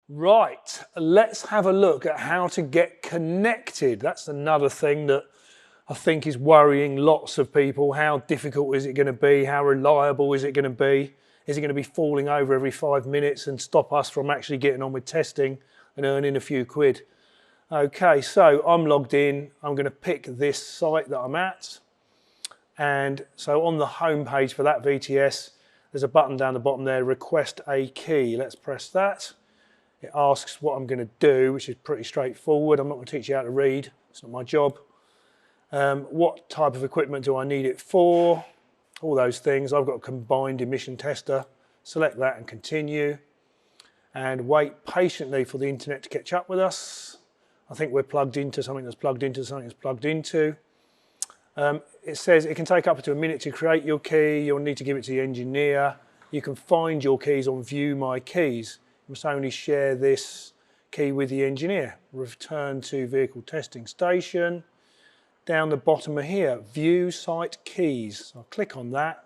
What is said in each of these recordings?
Right, let's have a look at how to get connected. That's another thing that I think is worrying lots of people. How difficult is it going to be? How reliable is it going to be? Is it going to be falling over every 5 minutes and stop us from actually getting on with testing and earning a few quid? Okay, so I'm logged in. I'm going to pick this site that I'm at. And so on the home page for that VTS, there's a button down the bottom there, request a key. Let's press that. It asks what I'm going to do, which is pretty straightforward. I'm not going to teach you how to read. It's not my job. What type of equipment do I need it for? All those things. I've got a combined emission tester. Select that and continue. And wait patiently for the internet to catch up with us. I think we're plugged into something that's plugged into something that's plugged into. It says it can take up to a minute to create your key. You'll need to give it to the engineer. You can find your keys on View My Keys. You must only share this key with the engineer. Return to vehicle testing station. Down the bottom of here, View Site Keys. I'll click on that.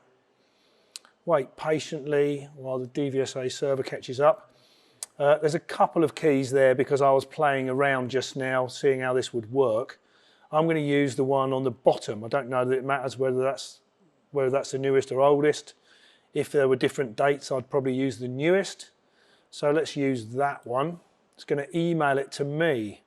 Wait patiently while the DVSA server catches up. There's a couple of keys there because I was playing around just now, seeing how this would work. I'm going to use the one on the bottom. I don't know that it matters whether that's the newest or oldest. If there were different dates, I'd probably use the newest. So let's use that one. It's going to email it to me.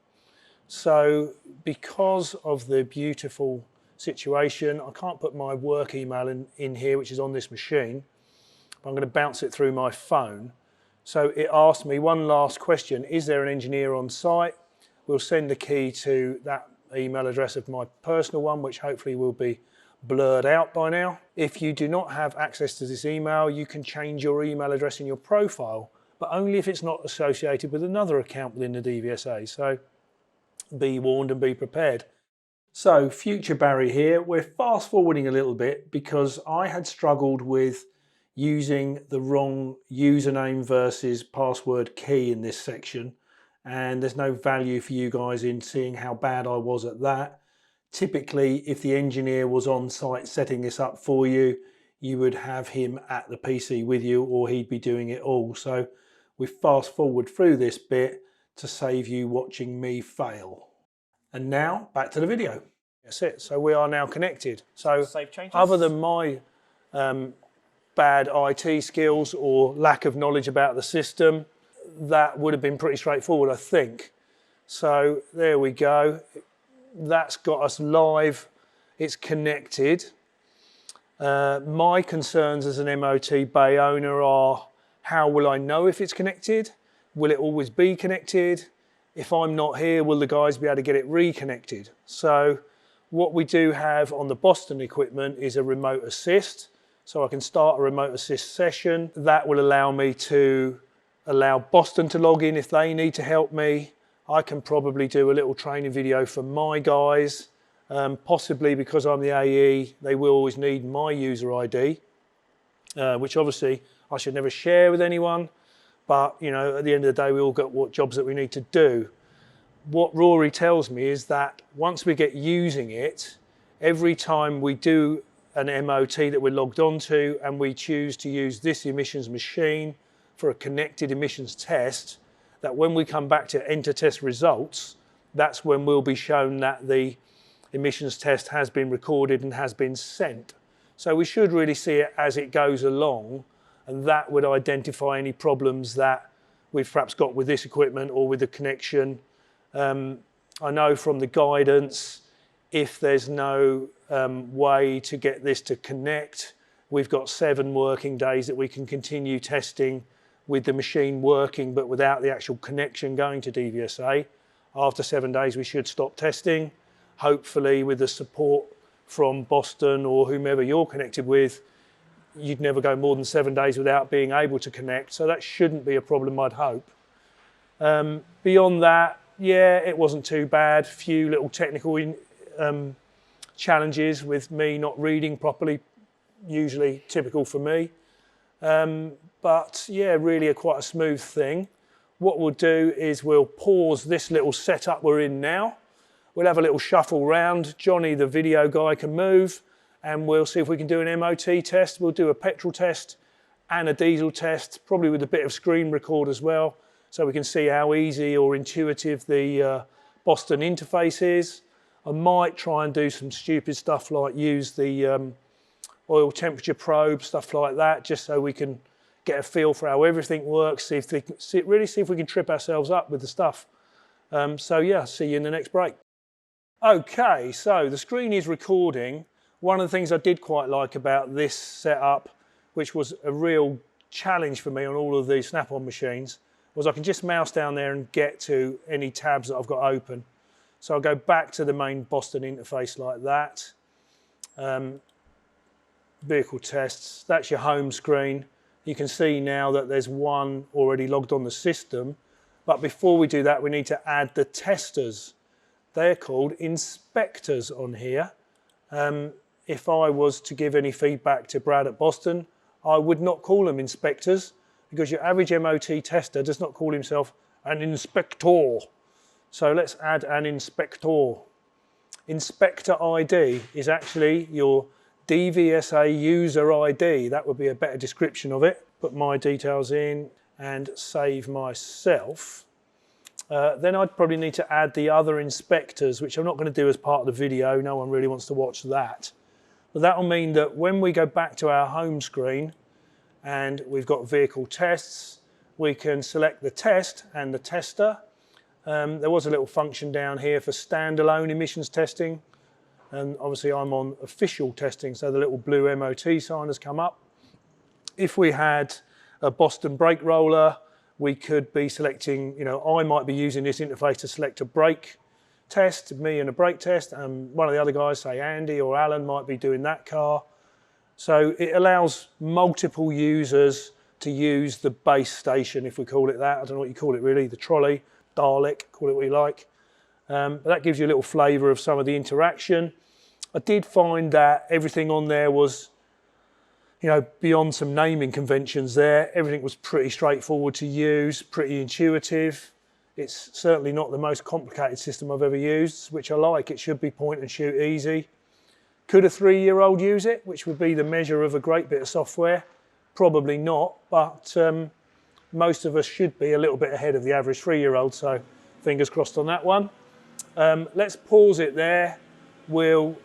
So because of the beautiful situation, I can't put my work email in here, which is on this machine. But I'm going to bounce it through my phone. So it asked me one last question. Is there an engineer on site? We'll send the key to that email address of my personal one, which hopefully will be blurred out by now. If you do not have access to this email, you can change your email address in your profile, but only if it's not associated with another account within the DVSA. So be warned and be prepared. So future Barry here, we're fast forwarding a little bit because I had struggled with using the wrong username versus password key in this section. And there's no value for you guys in seeing how bad I was at that. Typically, if the engineer was on site setting this up for you, you would have him at the PC with you or he'd be doing it all. So we fast forward through this bit to save you watching me fail. And now back to the video. That's it. So we are now connected. So other than my bad IT skills or lack of knowledge about the system, that would have been pretty straightforward, I think. So there we go. That's got us live. It's connected. My concerns as an MOT bay owner are, how will I know if it's connected? Will it always be connected? If I'm not here, will the guys be able to get it reconnected? So what we do have on the Boston equipment is a remote assist. So I can start a remote assist session. That will allow me to allow Boston to log in if they need to help me. I can probably do a little training video for my guys. Possibly because I'm the AE, they will always need my user ID, which obviously I should never share with anyone. But you know, at the end of the day, we all got what jobs that we need to do. What Rory tells me is that once we get using it, every time we do an MOT that we're logged onto and we choose to use this emissions machine for a connected emissions test, that when we come back to enter test results, that's when we'll be shown that the emissions test has been recorded and has been sent. So we should really see it as it goes along, and that would identify any problems that we've perhaps got with this equipment or with the connection. I know from the guidance, if there's no way to get this to connect, we've got 7 working days that we can continue testing with the machine working, but without the actual connection going to DVSA. After 7 days, we should stop testing. Hopefully, with the support from Boston or whomever you're connected with, you'd never go more than 7 days without being able to connect. So that shouldn't be a problem, I'd hope. Beyond that, yeah, it wasn't too bad. Few little technical challenges with me not reading properly, usually typical for me. But yeah, really quite a smooth thing. What we'll do is we'll pause this little setup we're in now. We'll have a little shuffle round. Johnny, the video guy, can move, and we'll see if we can do an MOT test. We'll do a petrol test and a diesel test, probably with a bit of screen record as well. so we can see how easy or intuitive the Boston interface is. I might try and do some stupid stuff like use the oil temperature probe, stuff like that, just so we can get a feel for how everything works, see if we can trip ourselves up with the stuff. So yeah, see you in the next break. Okay, so the screen is recording. One of the things I did quite like about this setup, which was a real challenge for me on all of these Snap-on machines, was I can just mouse down there and get to any tabs that I've got open. So I'll go back to the main Boston interface like that. Vehicle tests, that's your home screen. You can see now that there's one already logged on the system, but before we do that we need to add the testers. They're called inspectors on here. If I was to give any feedback to Brad at Boston, I would not call them inspectors, because your average MOT tester does not call himself an inspector. So let's add an inspector. Inspector ID is actually your DVSA user ID. That would be a better description of it. Put my details in and save myself. Then I'd probably need to add the other inspectors, which I'm not going to do as part of the video. No one really wants to watch that. But that will mean that when we go back to our home screen and we've got vehicle tests, we can select the test and the tester. There was a little function down here for standalone emissions testing. And obviously I'm on official testing, so the little blue MOT sign has come up. If we had a Boston brake roller, we could be selecting, I might be using this interface to select a brake test, me and a brake test, and one of the other guys, say Andy or Alan, might be doing that car. So it allows multiple users to use the base station, if we call it that. I don't know what you call it really, the trolley, Dalek, call it what you like. But that gives you a little flavour of some of the interaction. I did find that everything on there was, beyond some naming conventions there. Everything was pretty straightforward to use, pretty intuitive. It's certainly not the most complicated system I've ever used, which I like. It should be point and shoot easy. Could a 3-year-old use it, which would be the measure of a great bit of software? Probably not, but most of us should be a little bit ahead of the average 3-year-old, so fingers crossed on that one. Let's pause it there. We'll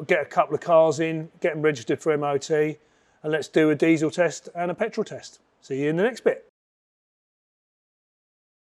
get a couple of cars in, get them registered for MOT, and let's do a diesel test and a petrol test. See you in the next bit.